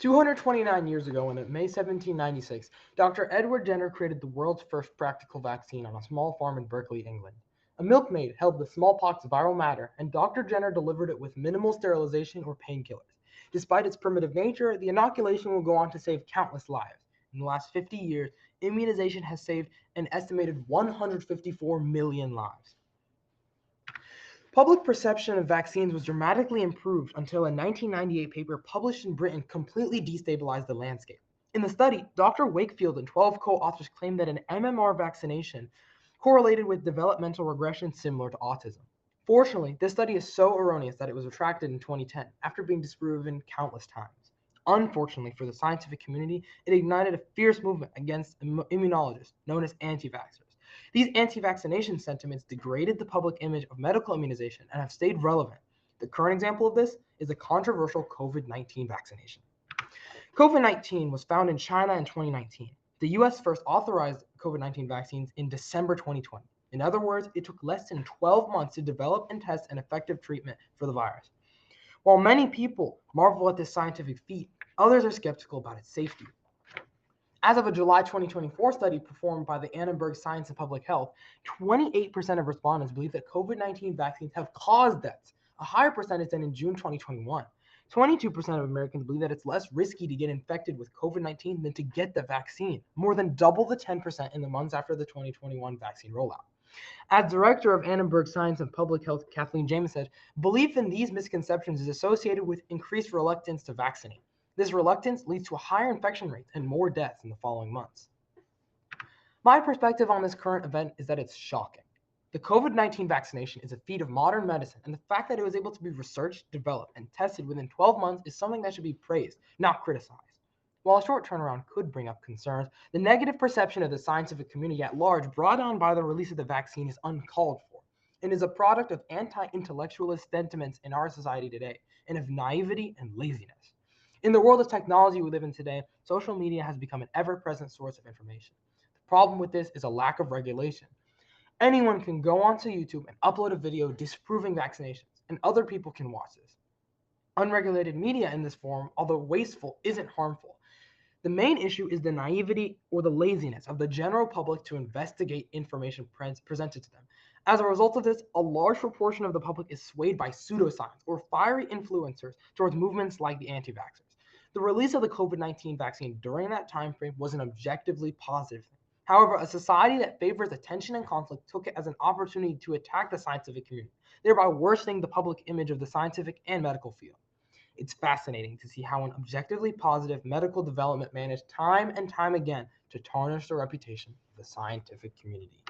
229 years ago, in May 1796, Dr. Edward Jenner created the world's first practical vaccine on a small farm in Berkeley, England. A milkmaid held the smallpox viral matter, and Dr. Jenner delivered it with minimal sterilization or painkillers. Despite its primitive nature, the inoculation will go on to save countless lives. In the last 50 years, immunization has saved an estimated 154 million lives. Public perception of vaccines was dramatically improved until a 1998 paper published in Britain completely destabilized the landscape. In the study, Dr. Wakefield and 12 co-authors claimed that an MMR vaccination correlated with developmental regression similar to autism. Fortunately, this study is so erroneous that it was retracted in 2010 after being disproven countless times. Unfortunately for the scientific community, it ignited a fierce movement against immunologists known as anti-vaxxers. These anti-vaccination sentiments degraded the public image of medical immunization and have stayed relevant. The current example of this is the controversial COVID-19 vaccination. COVID-19 was found in China in 2019. The US first authorized COVID-19 vaccines in December 2020. In other words, it took less than 12 months to develop and test an effective treatment for the virus. While many people marvel at this scientific feat, others are skeptical about its safety. As of a July 2024 study performed by the GHP Science and Public Health, 28% of respondents believe that COVID-19 vaccines have caused deaths, a higher percentage than in June 2021. 22% of Americans believe that it's less risky to get infected with COVID-19 than to get the vaccine, more than double the 10% in the months after the 2021 vaccine rollout. As director of Annenberg Science and Public Health, Kathleen James said, belief in these misconceptions is associated with increased reluctance to vaccinate. This reluctance leads to a higher infection rate and more deaths in the following months. My perspective on this current event is that it's shocking. The COVID-19 vaccination is a feat of modern medicine, and the fact that it was able to be researched, developed, and tested within 12 months is something that should be praised, not criticized. While a short turnaround could bring up concerns, the negative perception of the scientific community at large brought on by the release of the vaccine is uncalled for and is a product of anti-intellectualist sentiments in our society today and of naivety and laziness. In the world of technology we live in today, social media has become an ever-present source of information. The problem with this is a lack of regulation. Anyone can go onto YouTube and upload a video disproving vaccinations, and other people can watch this. Unregulated media in this form, although wasteful, isn't harmful. The main issue is the naivety or the laziness of the general public to investigate information presented to them. As a result of this, a large proportion of the public is swayed by pseudoscience or fiery influencers towards movements like the anti-vaxxers. The release of the COVID-19 vaccine during that time frame was an objectively positive thing. However, a society that favors attention and conflict took it as an opportunity to attack the scientific community, thereby worsening the public image of the scientific and medical field. It's fascinating to see how an objectively positive medical development managed time and time again to tarnish the reputation of the scientific community.